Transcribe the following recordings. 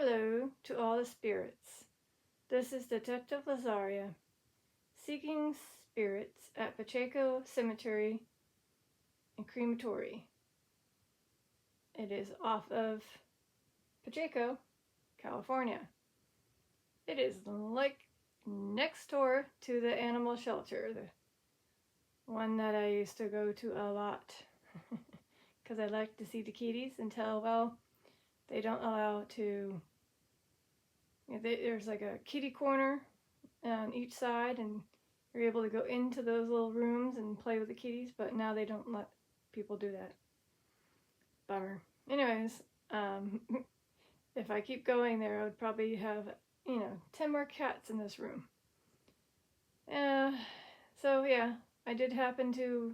Hello to all the spirits. This is Detective Lazaria, seeking spirits at Pacheco Cemetery and Crematory. It is off of Pacheco, California. It is like next door to the animal shelter, the one that I used to go to a lot because I like to see the kitties until, well, they don't allow to. There's like a kitty corner on each side, and you're able to go into those little rooms and play with the kitties, but now they don't let people do that. Bummer. Anyways, if I keep going there, I would probably have, 10 more cats in this room. So yeah, I did happen to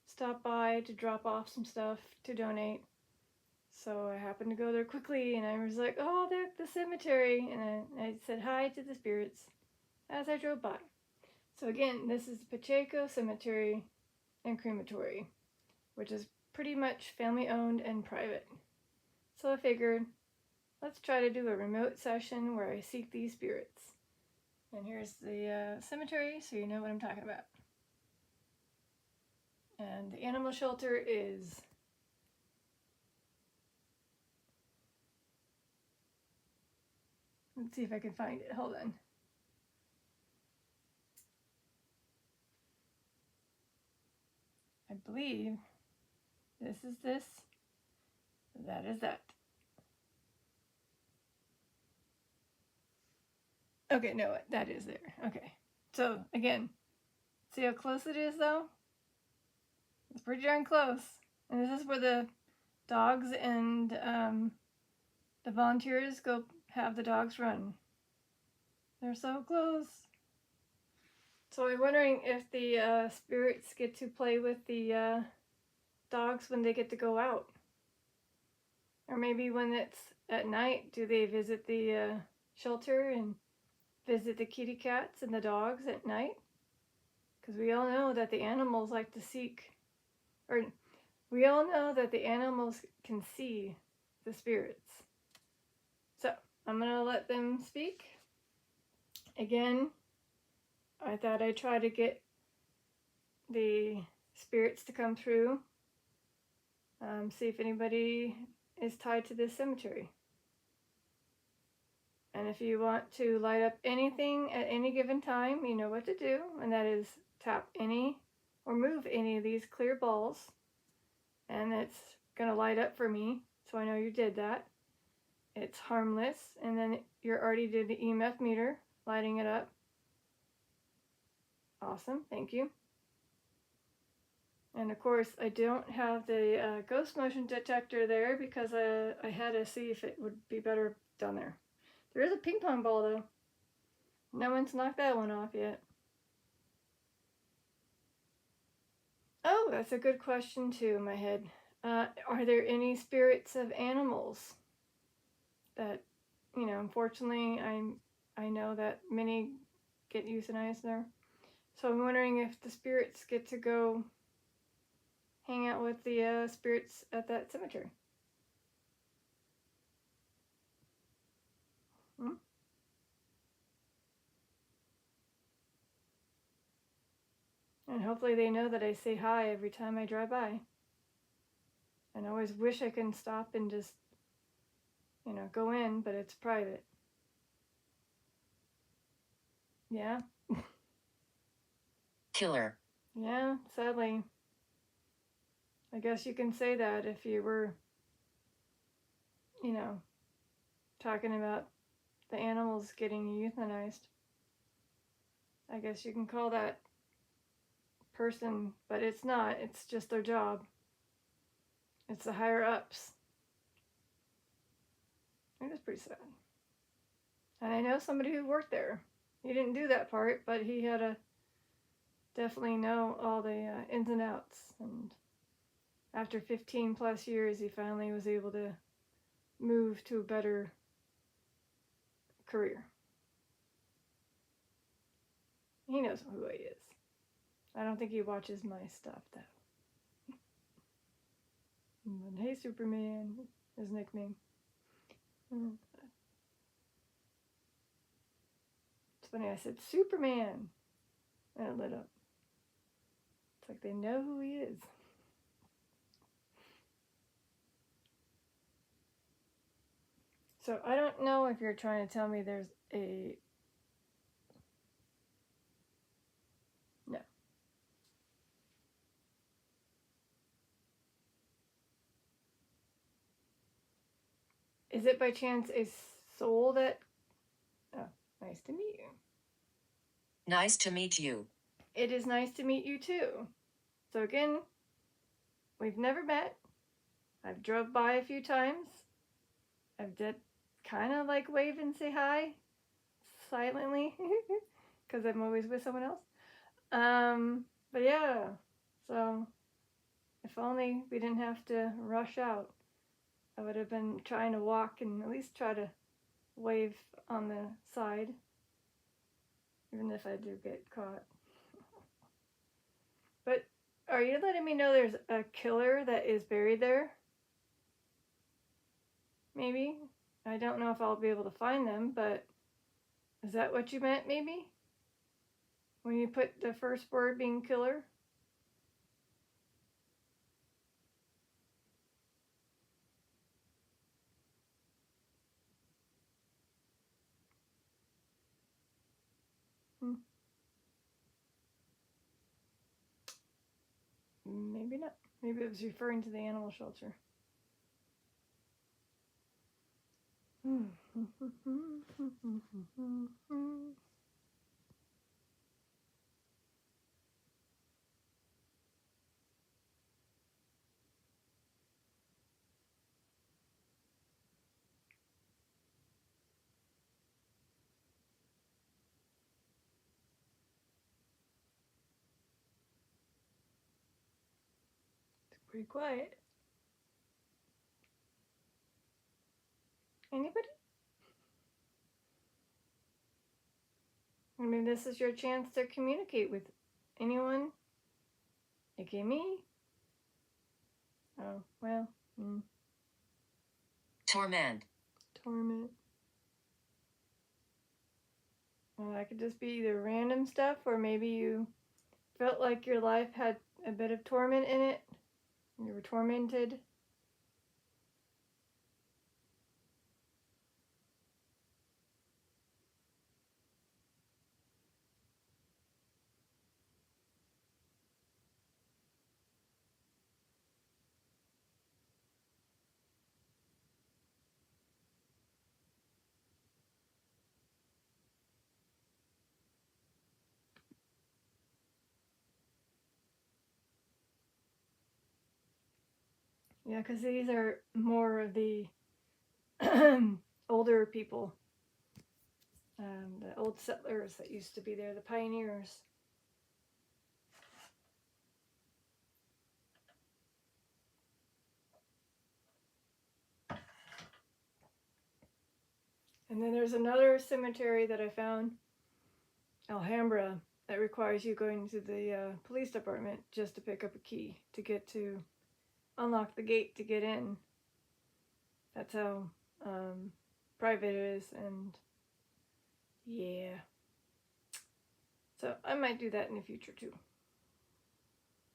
stop by to drop off some stuff to donate. So I happened to go there quickly, and I was like, oh, they're at the cemetery. And I said hi to the spirits as I drove by. So again, this is Pacheco Cemetery and Crematory, which is pretty much family owned and private. So I figured, let's try to do a remote session where I seek these spirits. And here's the cemetery, so you know what I'm talking about. And the animal shelter is let's see if I can find it. Hold on. I believe this is this. That is that. Okay, no, that is there. Okay. So, again, see how close it is, though? It's pretty darn close. And this is where the dogs and the volunteers go have the dogs run. They're so close. So I'm wondering if the spirits get to play with the dogs when they get to go out. Or maybe when it's at night, do they visit the shelter and visit the kitty cats and the dogs at night? Because we all know that the animals like to seek, or we all know that the animals can see the spirits. So I'm going to let them speak. Again, I thought I'd try to get the spirits to come through, see if anybody is tied to this cemetery. And if you want to light up anything at any given time, you know what to do, and that is tap any or move any of these clear balls, and it's going to light up for me, so I know you did that. It's harmless, and then you already did the EMF meter, lighting it up. Awesome, thank you. And of course, I don't have the ghost motion detector there because I had to see if it would be better down there. There is a ping pong ball though. No one's knocked that one off yet. Oh, that's a good question too in my head. Are there any spirits of animals that, unfortunately I know that many get euthanized there. So I'm wondering if the spirits get to go hang out with the spirits at that cemetery. And hopefully they know that I say hi every time I drive by. And I always wish I can stop and just, go in, but it's private. Yeah. Killer. Yeah, sadly. I guess you can say that if you were, talking about the animals getting euthanized. I guess you can call that person, but it's not. It's just their job. It's the higher ups. It was pretty sad. And I know somebody who worked there. He didn't do that part, but he had to definitely know all the ins and outs. And after 15 plus years, he finally was able to move to a better career. He knows who he is. I don't think he watches my stuff, though. But hey, Superman, his nickname. funny. I said, Superman. And it lit up. It's like they know who he is. So I don't know if you're trying to tell me there's a... No. Is it by chance a soul that... Oh, nice to meet you. Nice to meet you. It is nice to meet you too. So again, we've never met. I've drove by a few times. I've did kind of like wave and say hi silently because I'm always with someone else. But yeah, so if only we didn't have to rush out, I would have been trying to walk and at least try to wave on the side, even if I do get caught. But are you letting me know there's a killer that is buried there? Maybe. I don't know if I'll be able to find them, but is that what you meant, maybe? When you put the first word being killer? Maybe not. Maybe it was referring to the animal shelter. It's pretty quiet. Anybody? I mean, this is your chance to communicate with anyone, aka me. Oh, well. Torment. Torment. Well, that could just be either random stuff, or maybe you felt like your life had a bit of torment in it. You were tormented. Yeah, because these are more of the older people, the old settlers that used to be there, the pioneers. And then there's another cemetery that I found, Alhambra, that requires you going to the police department just to pick up a key to get to unlock the gate to get in. That's how private it is, and yeah. So I might do that in the future too.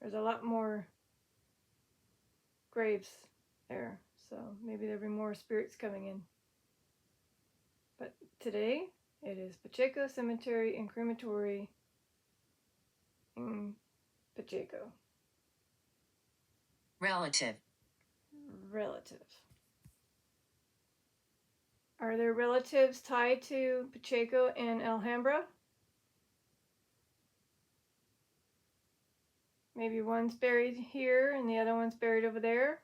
There's a lot more graves there, so maybe there'll be more spirits coming in. But today it is Pacheco Cemetery and Crematory in Pacheco. Relative. Are there relatives tied to Pacheco and Alhambra? Maybe one's buried here and the other one's buried over there?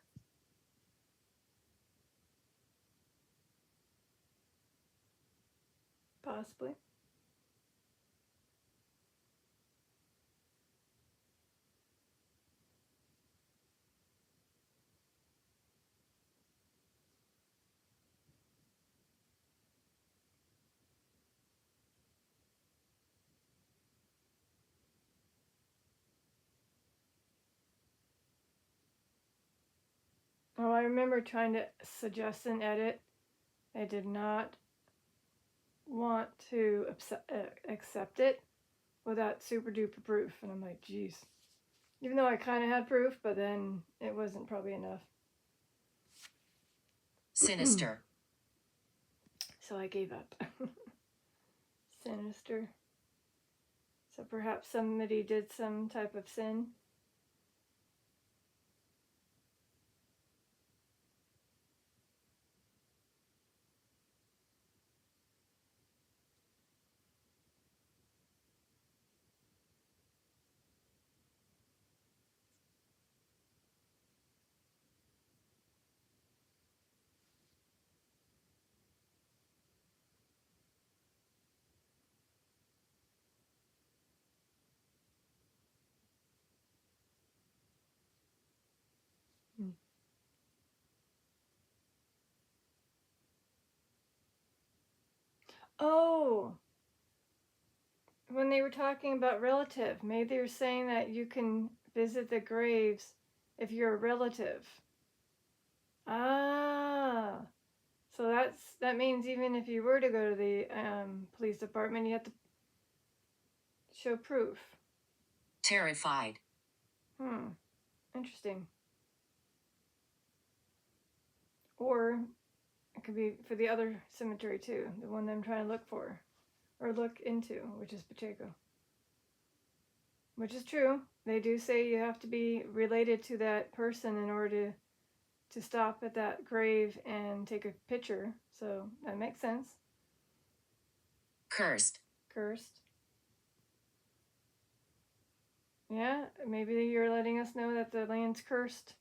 Possibly. Oh, I remember trying to suggest an edit. I did not want to accept it without super duper proof. And I'm like, geez. Even though I kind of had proof, but then it wasn't probably enough. Sinister. So I gave up. Sinister. So perhaps somebody did some type of sin. Oh, when they were talking about relative, maybe they were saying that you can visit the graves if you're a relative. Ah, so that means even if you were to go to the police department, you have to show proof. Terrified. Interesting. Or it could be for the other cemetery too, the one that I'm trying to look for, or look into, which is Pacheco. Which is true. They do say you have to be related to that person in order to stop at that grave and take a picture. So that makes sense. Cursed. Cursed. Yeah, maybe you're letting us know that the land's cursed.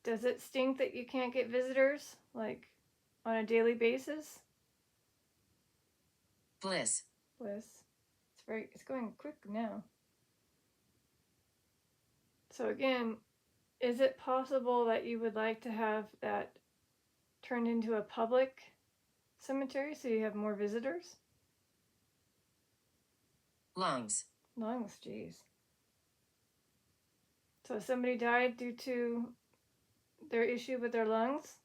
Does it stink that you can't get visitors, like, on a daily basis? Bliss. Bliss. It's going quick now. So again, is it possible that you would like to have that turned into a public cemetery so you have more visitors? Lungs. Lungs, jeez. So somebody died due to their issue with their lungs?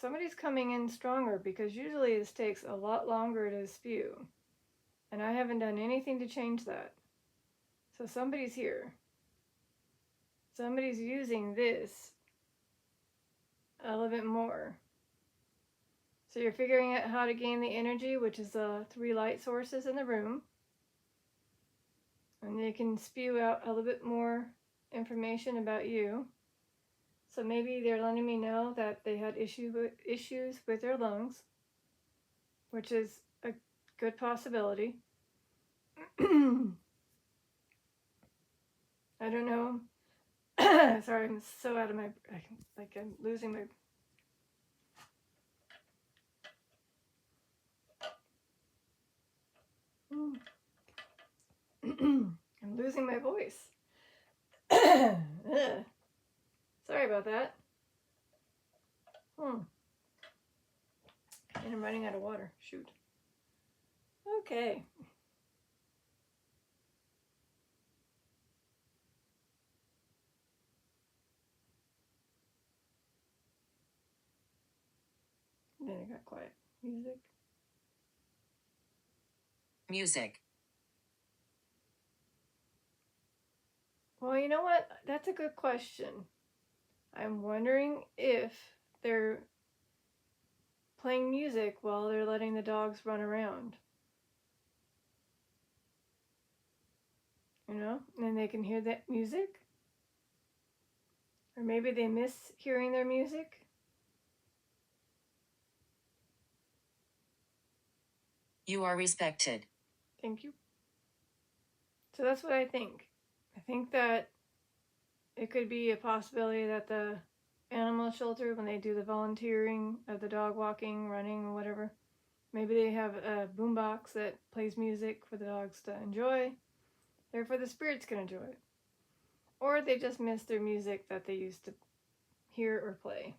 Somebody's coming in stronger because usually this takes a lot longer to spew. And I haven't done anything to change that. So somebody's here. Somebody's using this a little bit more. So you're figuring out how to gain the energy, which is the 3 light sources in the room. And they can spew out a little bit more information about you. So maybe they're letting me know that they had issues with their lungs, which is a good possibility. I don't know. Sorry, I'm so out of my... I'm losing my... I'm losing my voice. Sorry about that. And I'm running out of water. Shoot. Okay. Then it got quiet. Music. Music. Well, you know what? That's a good question. I'm wondering if they're playing music while they're letting the dogs run around. You know? And they can hear that music. Or maybe they miss hearing their music. You are respected. Thank you. So that's what I think. I think that it could be a possibility that the animal shelter, when they do the volunteering of the dog walking, running, or whatever, maybe they have a boombox that plays music for the dogs to enjoy. Therefore, the spirits can enjoy it. Or they just miss their music that they used to hear or play.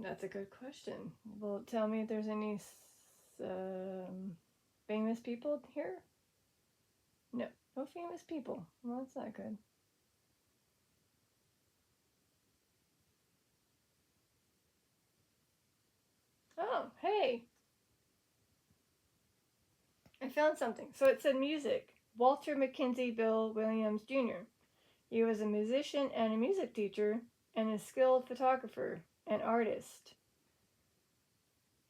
That's a good question. Will it tell me if there's any famous people here? No famous people. Well, that's not good. found something. So it said music. Walter Mackenzie Bill Williams Jr. He was a musician and a music teacher and a skilled photographer and artist.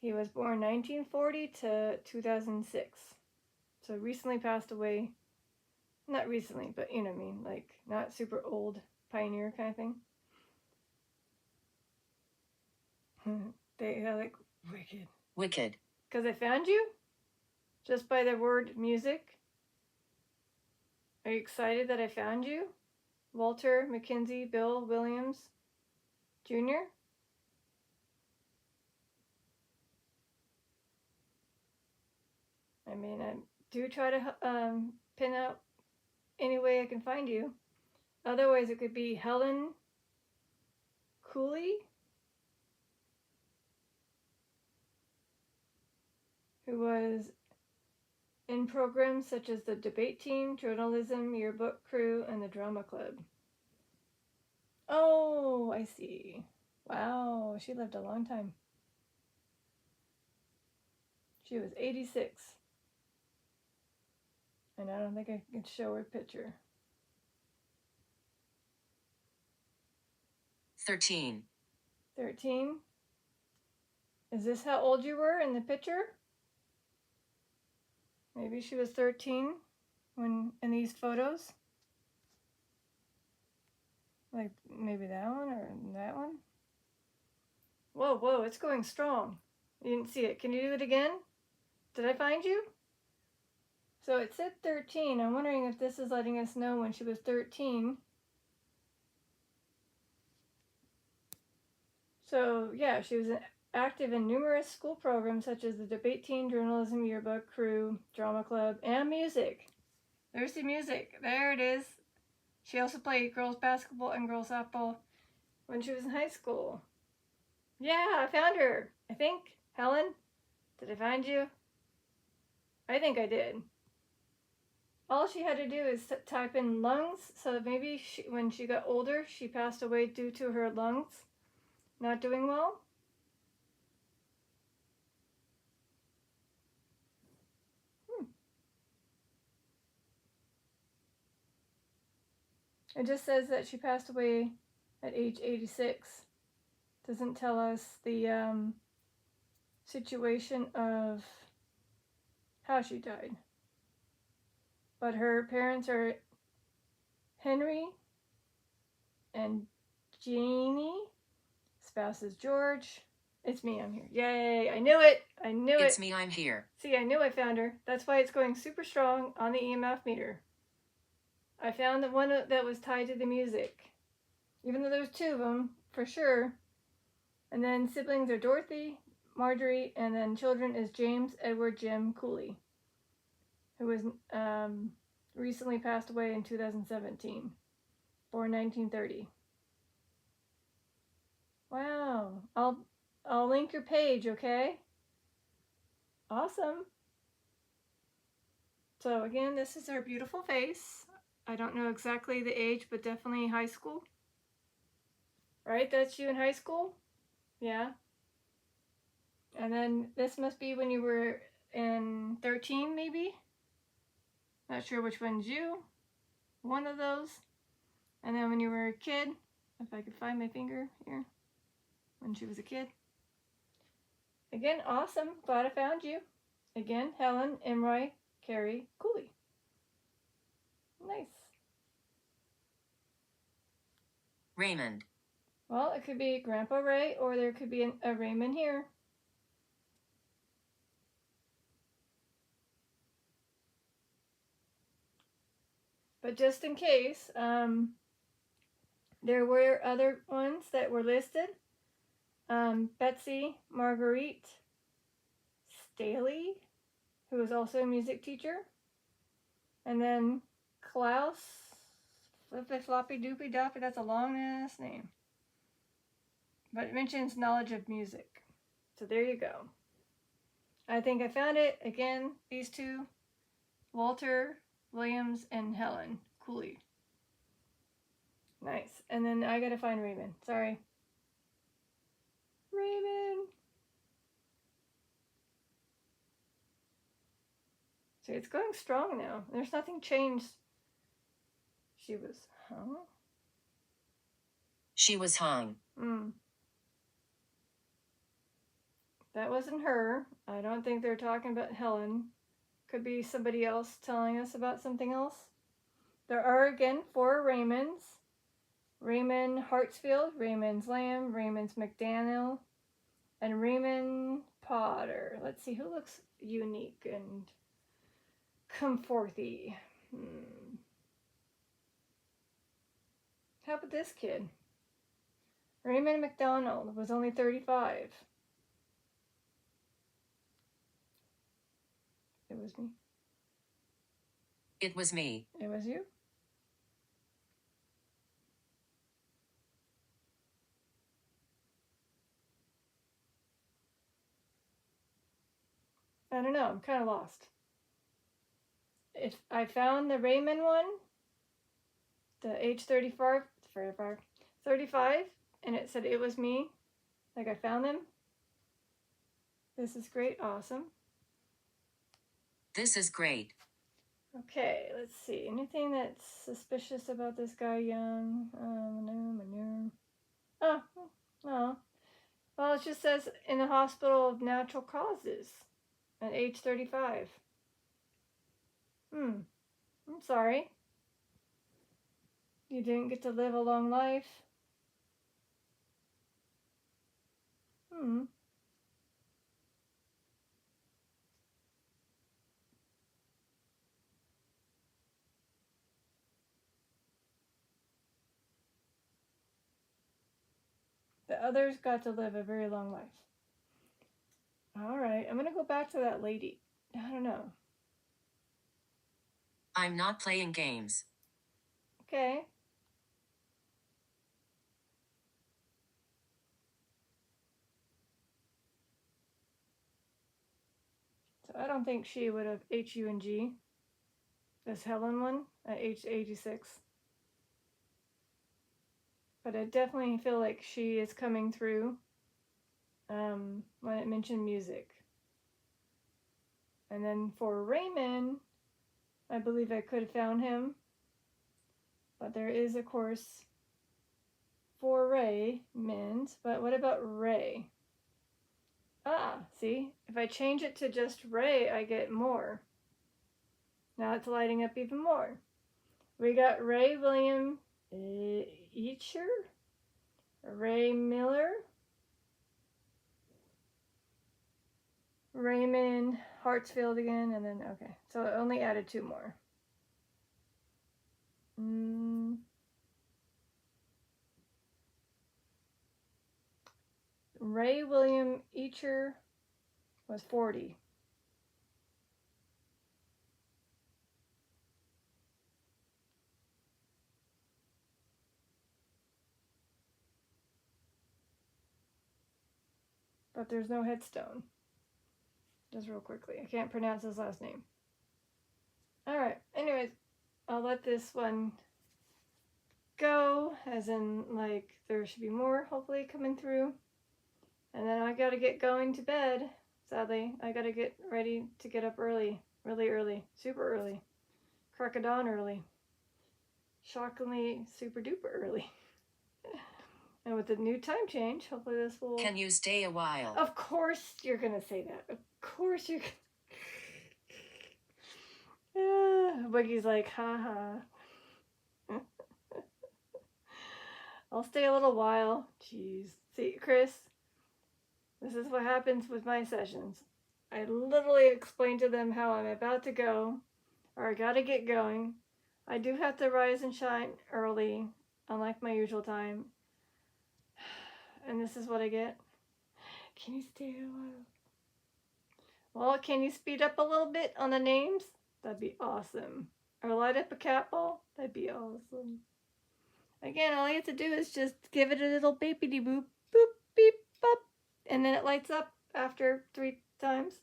He was born 1940 to 2006. So recently passed away. Not recently, but you know what I mean. Like, not super old pioneer kind of thing. They're like, wicked. Wicked. Because I found you? Just by the word music? Are you excited that I found you? Walter Mackenzie Bill Williams Jr.? I mean, I do try to pin out any way I can find you. Otherwise, it could be Helen Cooley, who was in programs such as the debate team, journalism, yearbook crew, and the drama club. Oh, I see. Wow, she lived a long time. She was 86. And I don't think I can show her picture. 13. 13? Is this how old you were in the picture? Maybe she was 13 when in these photos? Like maybe that one or that one? Whoa, whoa, it's going strong. You didn't see it. Can you do it again? Did I find you? So it said 13. I'm wondering if this is letting us know when she was 13. So yeah, she was active in numerous school programs such as the debate team, journalism, yearbook, crew, drama club, and music. There's the music. There it is. She also played girls basketball and girls softball when she was in high school. Yeah, I found her. I think. Helen, did I find you? I think I did. All she had to do is type in lungs, so maybe when she got older, she passed away due to her lungs not doing well. It just says that she passed away at age 86. Doesn't tell us the situation of how she died. But her parents are Henry and Jeannie. Spouse is George. It's me, I'm here. Yay, I knew it. I knew it. It's me, I'm here. See, I knew I found her. That's why it's going super strong on the EMF meter. I found the one that was tied to the music. Even though there's two of them, for sure. And then siblings are Dorothy, Marjorie, and then children is James, Edward, Jim, Cooley, who was recently passed away in 2017, born 1930. Wow. I'll link your page, okay? Awesome. So again, this is her beautiful face. I don't know exactly the age, but definitely high school. Right? That's you in high school? Yeah. And then this must be when you were in 13, maybe? Not sure which one's you. One of those. And then when you were a kid, if I could find my finger here, when she was a kid. Again, awesome. Glad I found you. Again, Helen, Emroy, Carrie, Cooley. Nice. Raymond. Well, it could be Grandpa Ray, or there could be a Raymond here. But just in case, there were other ones that were listed. Betsy Marguerite Staley, who was also a music teacher. And then Klaus Flippy Floppy Doopy Doppy, that's a long ass name. But it mentions knowledge of music. So there you go. I think I found it. Again, these two, Walter Williams and Helen Cooley. Nice. And then I gotta find Raymond. Sorry. Raymond. See, it's going strong now. There's nothing changed. She was hung? She was hung. That wasn't her. I don't think they're talking about Helen. Could be somebody else telling us about something else. There are, again, 4 Raymonds. Raymond Hartsfield, Raymond's Lamb, Raymond's McDaniel, and Raymond Potter. Let's see, who looks unique and comforthy? How about this kid? Raymond McDonald was only 35. It was me. It was me. It was you? I don't know. I'm kind of lost. If I found the Raymond one, the age 35, and it said it was me, like I found them. This is great. Awesome. This is great. Okay, let's see. Anything that's suspicious about this guy, young? Oh. Well, it just says in the hospital of natural causes at age 35. I'm sorry. You didn't get to live a long life. The others got to live a very long life. All right, I'm going to go back to that lady. I don't know. I'm not playing games. Okay. So I don't think she would have HUNG, this Helen one, at age 86. But I definitely feel like she is coming through when it mentioned music. And then for Raymond, I believe I could have found him. But there is, of course, 4 Raymonds. But what about Ray? See? If I change it to just Ray, I get more. Now it's lighting up even more. We got Ray William Eacher, Ray Miller, Raymond Hartsfield again, and then, okay. So I only added 2 more. Ray William Eacher was 40. But there's no headstone. Just real quickly. I can't pronounce his last name. Alright, anyways, I'll let this one go, as in, like, there should be more, hopefully, coming through. And then I gotta get going to bed, sadly. I gotta get ready to get up early. Really early. Super early. Crack of dawn early. Shockingly super duper early. And with the new time change, hopefully this will... Can you stay a while? Of course you're gonna say that. Of course you're gonna... Boogie's like, haha. I'll stay a little while. Jeez. See, Chris, this is what happens with my sessions. I literally explain to them how I'm about to go, or I gotta get going. I do have to rise and shine early, unlike my usual time. And this is what I get. Can you stay a while? Well, can you speed up a little bit on the names? That'd be awesome. Or light up a cat ball? That'd be awesome. Again, all you have to do is just give it a little beepity boop, boop, beep, bop, and then it lights up after 3 times.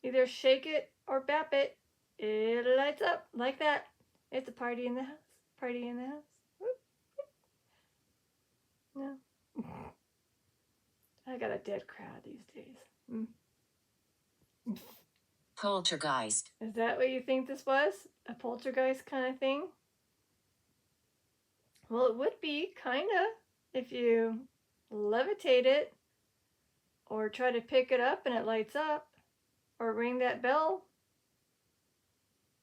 Either shake it or bap it. It lights up like that. It's a party in the house. Party in the house. No. I got a dead crowd these days. Poltergeist. Is that what you think this was? A poltergeist kind of thing? Well, it would be, kind of, if you levitate it, or try to pick it up and it lights up, or ring that bell,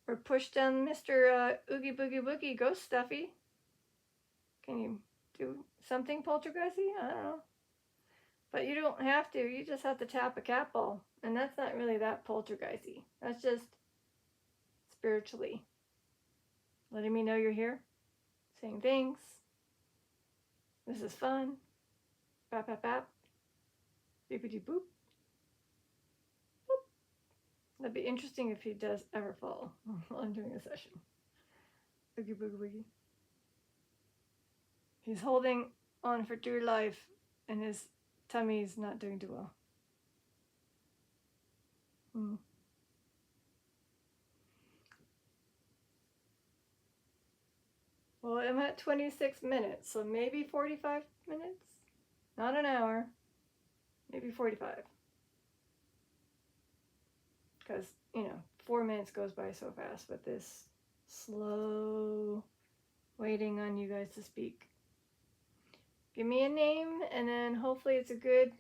or push down Mr. Oogie Boogie Woogie Ghost Stuffy. Can you do something poltergeisty? I don't know. But you don't have to. You just have to tap a cat ball. And that's not really that poltergeisty. That's just spiritually letting me know you're here. Saying thanks. This is fun. Bap, bap, bap. Beepity boop. Boop. That'd be interesting if he does ever fall while I'm doing a session. Oogie boogie woogie. He's holding on for dear life and his tummy's not doing too well. Well, I'm at 26 minutes, so maybe 45 minutes? Not an hour. Maybe 45. Because, 4 minutes goes by so fast with this slow waiting on you guys to speak. Give me a name, and then hopefully it's a good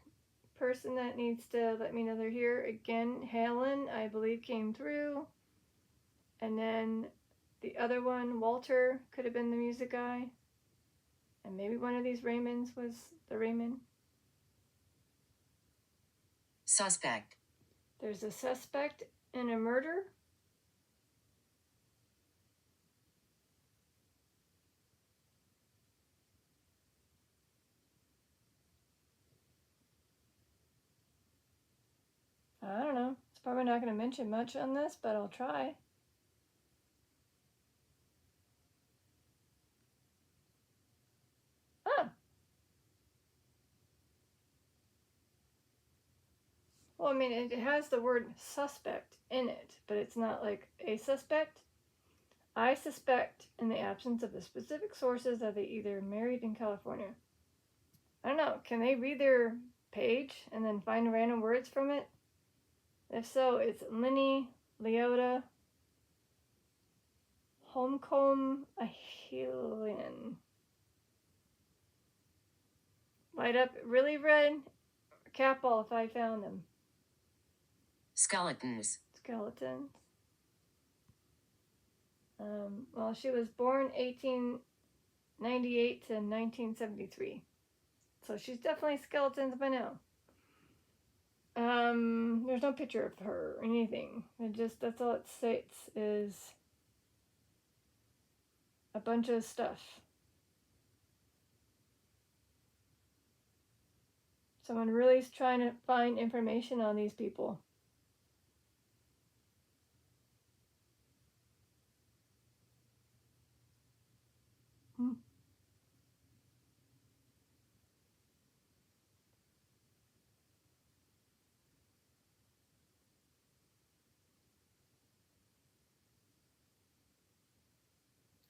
person that needs to let me know they're here. Again, Helen, I believe, came through. And then the other one, Walter, could have been the music guy. And maybe one of these Raymonds was the Raymond. Suspect. There's a suspect in a murder. I don't know. It's probably not going to mention much on this, but I'll try. Ah. Well, I mean, it has the word suspect in it, but it's not like a suspect. I suspect, in the absence of the specific sources, that they either married in California. I don't know. Can they read their page and then find random words from it? If so, it's Linny, Leota, Homecomb, Ahelian. Light up really red cat ball if I found them. Skeletons. Skeletons. Well, she was born 1898 to 1973. So she's definitely skeletons by now. There's no picture of her or anything. That's all it states is a bunch of stuff. Someone really is trying to find information on these people.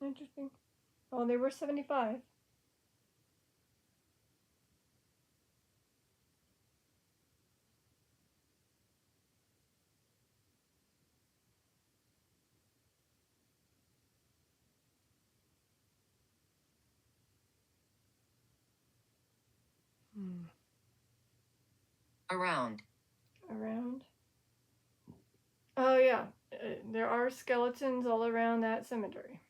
Interesting. Oh, they were 75. Around. Around. Oh, yeah. There are skeletons all around that cemetery.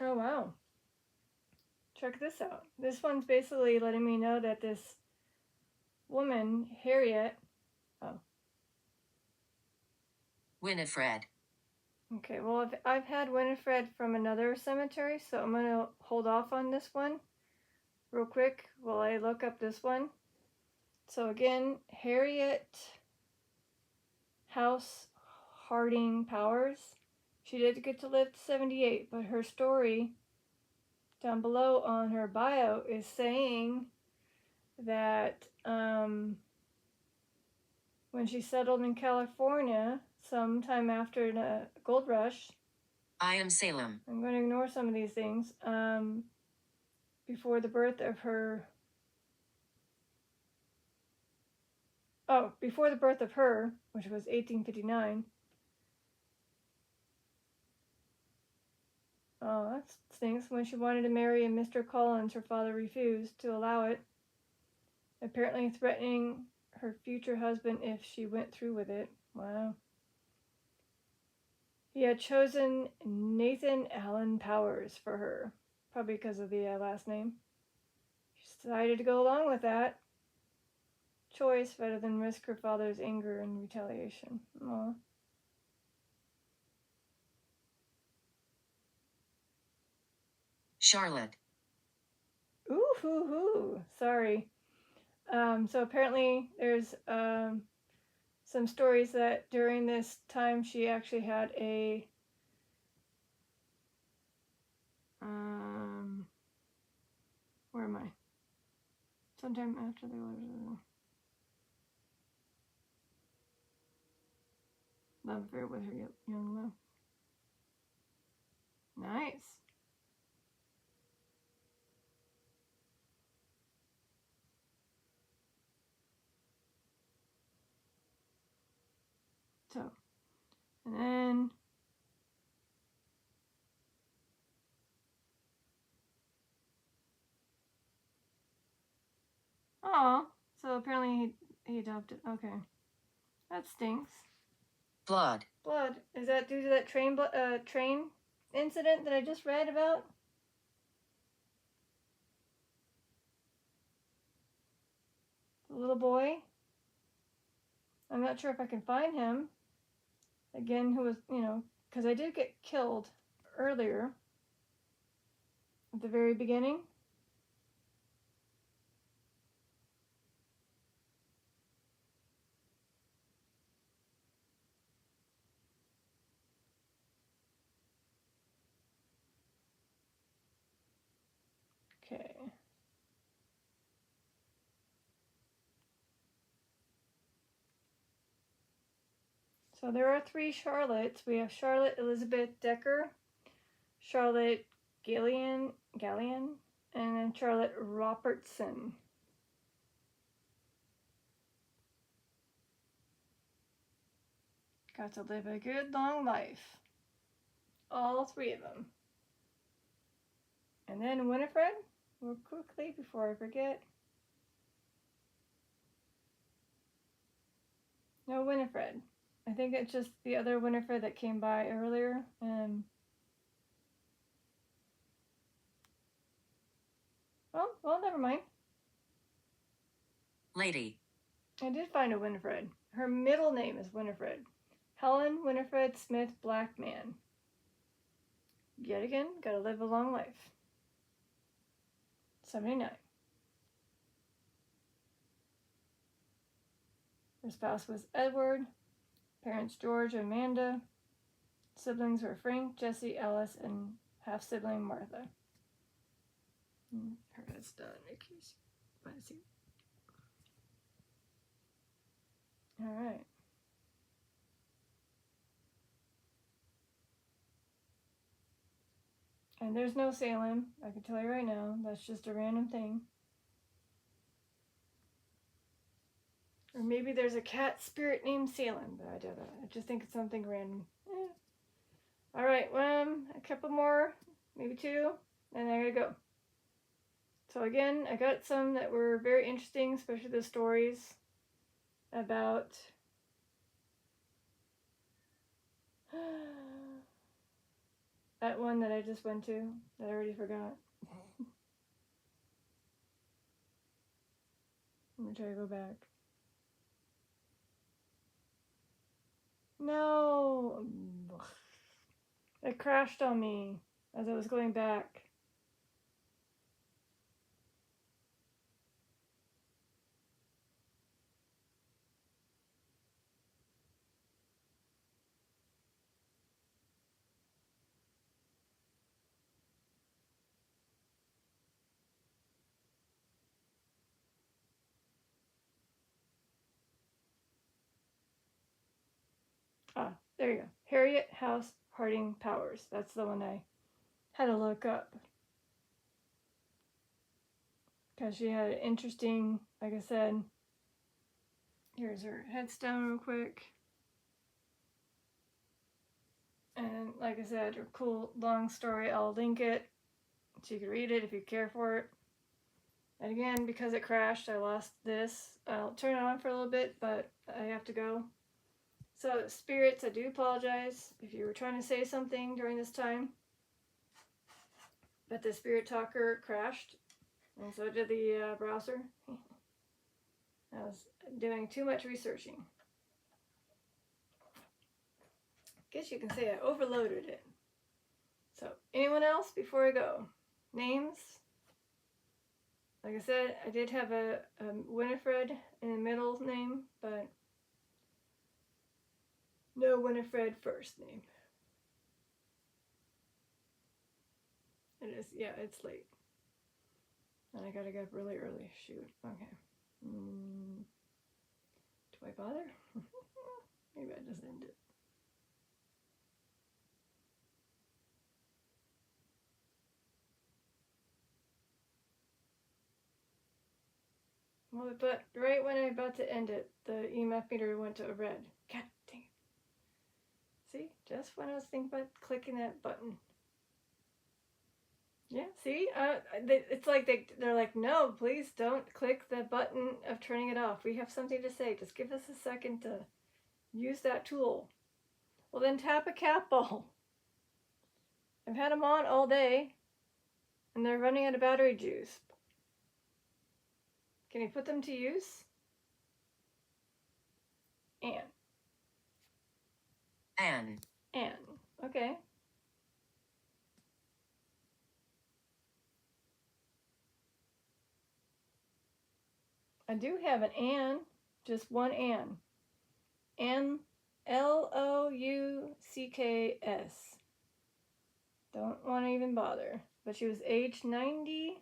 Oh, wow. Check this out. This one's basically letting me know that this woman, Harriet. Oh. Winifred. Okay, well, I've had Winifred from another cemetery, so I'm going to hold off on this one real quick while I look up this one. So again, Harriet House Harding Powers. She did get to live to 78, but her story down below on her bio is saying that when she settled in California sometime after the gold rush. I am Salem. I'm going to ignore some of these things. Before the birth of her. Oh, before the birth of her, which was 1859. Oh, that stinks. When she wanted to marry a Mr. Collins, her father refused to allow it, apparently threatening her future husband if she went through with it. Wow. He had chosen Nathan Allen Powers for her, probably because of the last name. She decided to go along with that choice rather than risk her father's anger and retaliation. Aw. Charlotte. Ooh, hoo, hoo. Sorry. So apparently there's some stories that during this time she actually had a where am I? Sometime after the love affair with her young love. Nice. So, and then oh, so apparently he adopted. Okay, that stinks. Blood. Blood. Is that due to that train incident that I just read about? The little boy. I'm not sure if I can find him. Again, who was, because I did get killed earlier at the very beginning. Okay. So there are 3 Charlottes. We have Charlotte Elizabeth Decker, Charlotte Gallian, and then Charlotte Robertson. Got to live a good long life. All 3 of them. And then Winifred, real quickly before I forget. No Winifred. I think it's just the other Winifred that came by earlier. Well, never mind. Lady. I did find a Winifred. Her middle name is Winifred. Helen Winifred Smith Blackman. Yet again, gotta live a long life. 79. Her spouse was Edward. Parents George and Amanda. Siblings were Frank, Jesse, Alice, and half-sibling Martha. Her head's done in case you want to see. Alright. And there's no Salem, I can tell you right now. That's just a random thing. Or maybe there's a cat spirit named Salem, but I doubt that. I just think it's something random. Alright, a couple more, maybe 2, and I gotta go. So again, I got some that were very interesting, especially the stories about That one that I just went to that I already forgot. Let me try to go back. No! It crashed on me as I was going back. Ah, there you go. Harriet House Harding Powers. That's the one I had to look up. Because she had an interesting, like I said, here's her headstone real quick. And like I said, her cool long story, I'll link it so you can read it if you care for it. And again, because it crashed, I lost this. I'll turn it on for a little bit, but I have to go. So, spirits, I do apologize if you were trying to say something during this time. But the spirit talker crashed, and so did the browser. I was doing too much researching. Guess you can say I overloaded it. So, anyone else before I go? Names? Like I said, I did have a Winifred in the middle name, but no Winifred first name. It is, yeah, it's late. And I gotta get up really early. Shoot, okay. Do I bother? Maybe I just end it. Well, but right when I'm about to end it, the EMF meter went to a red. God dang it. See? Just when I was thinking about clicking that button. Yeah, see? It's like they're like, no, please don't click the button of turning it off. We have something to say. Just give us a second to use that tool. Well, then tap a cat ball. I've had them on all day, and they're running out of battery juice. Can you put them to use? Anne. Okay. I do have an Anne, just one Anne. Anne, Loucks. Don't want to even bother. But she was age 90.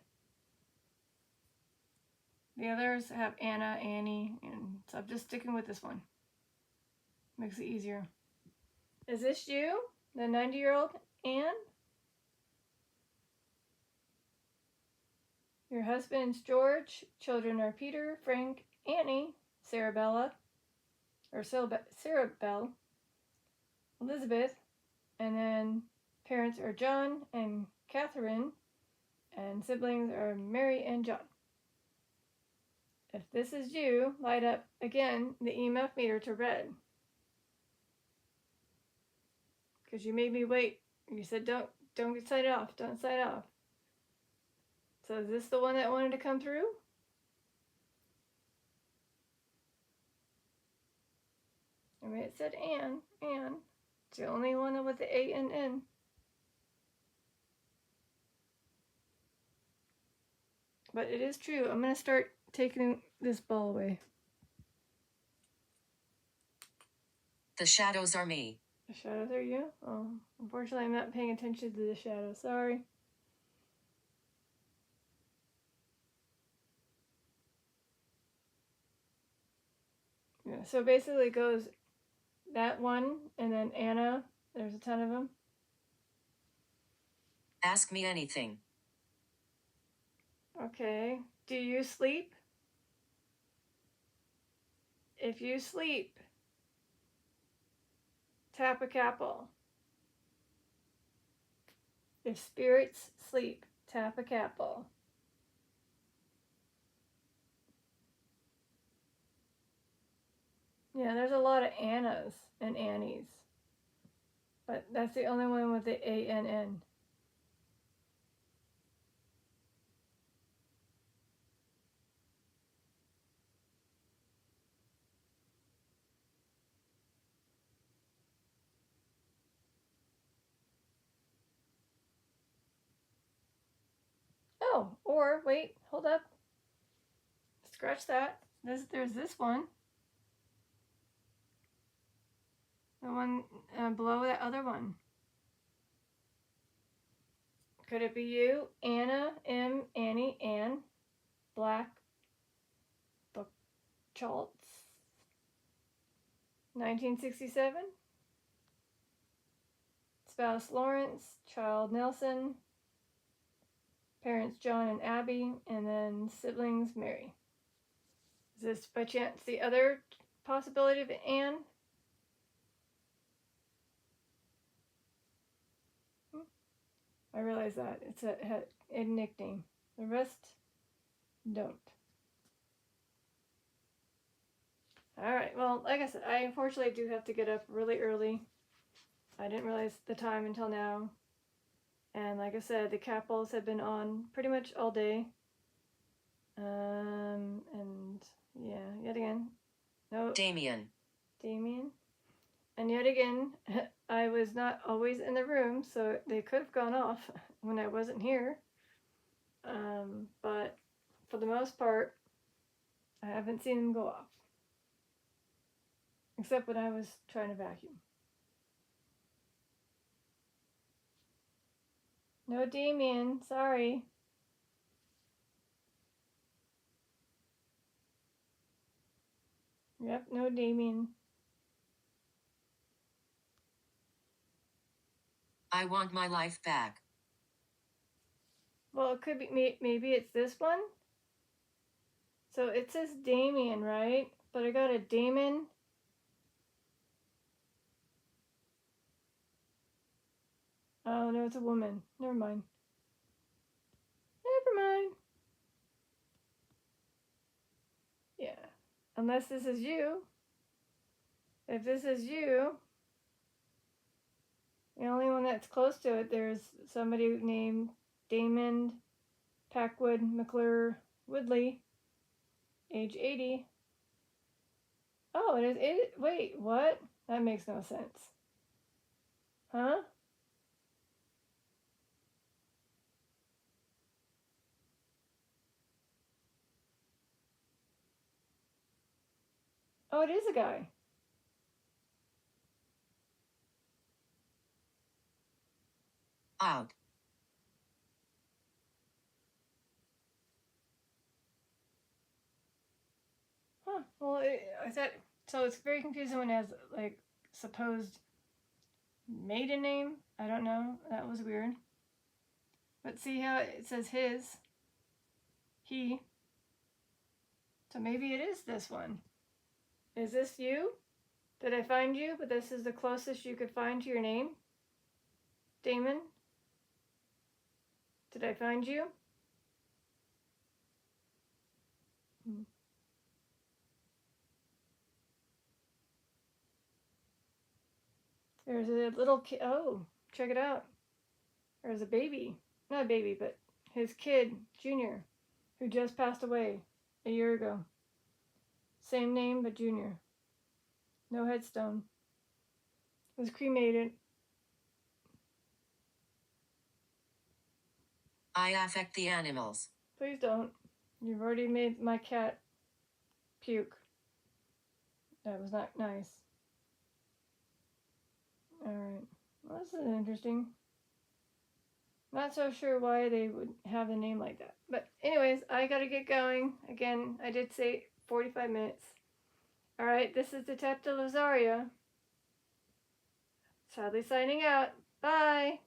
The others have Anna, Annie, and so I'm just sticking with this one. Makes it easier. Is this you? The 90-year-old Anne? Your husband's George. Children are Peter, Frank, Annie, Sarah Bell, Elizabeth, and then parents are John and Catherine, and siblings are Mary and John. If this is you, light up again the EMF meter to red. Because you made me wait. You said don't sign off. Don't sign off. So is this the one that wanted to come through? I mean, it said Anne. It's the only one with the A and N. But it is true. I'm going to start taking this ball away. The shadows are me. The shadows are you? Oh, unfortunately, I'm not paying attention to the shadows. Sorry. Yeah, so basically it goes that one, and then Anna. There's a ton of them. Ask me anything. Okay. Do you sleep? If you sleep, tap a cat ball. If spirits sleep, tap a cat ball. Yeah, there's a lot of Annas and Annies. But that's the only one with the ANN. Oh, or wait, hold up. Scratch that. There's this one. The one below that other one. Could it be you? Anna, M, Annie, Ann, Black, Buckchaltz, 1967. Spouse Lawrence, child Nelson, parents John and Abby, and then siblings Mary. Is this by chance the other possibility of Anne? I realize that. It's a nickname. The rest don't. Alright, well, like I said, I unfortunately do have to get up really early. I didn't realize the time until now. And like I said, the cat balls have been on pretty much all day. And yeah, yet again. No. Damien. And yet again, I was not always in the room, so they could have gone off when I wasn't here. But for the most part, I haven't seen them go off. Except when I was trying to vacuum. No Damien, sorry. Yep, no Damien. I want my life back. Well, it could be, maybe it's this one. So it says Damien, right? But I got a Damon. Oh, no, it's a woman. Never mind. Never mind. Yeah. Unless this is you. If this is you, the only one that's close to it, there's somebody named Damon Packwood McClure Woodley, age 80. Oh, it is. Wait, what? That makes no sense. Huh? Oh, it is a guy. Out. Huh. Well, I thought so. It's very confusing when it has like supposed maiden name. I don't know. That was weird. But see how it says his, he. So maybe it is this one. Is this you? Did I find you? But this is the closest you could find to your name? Damon? Did I find you? There's a little kid. Oh, check it out. There's a baby. Not a baby, but his kid, Junior, who just passed away a year ago. Same name, but Junior. No headstone. Was cremated. I affect the animals. Please don't. You've already made my cat puke. That was not nice. Alright. Well, this is interesting. Not so sure why they would have a name like that. But anyways, I gotta get going. Again, I did say 45 minutes. Alright, this is Detective Lazaria. Sadly signing out. Bye!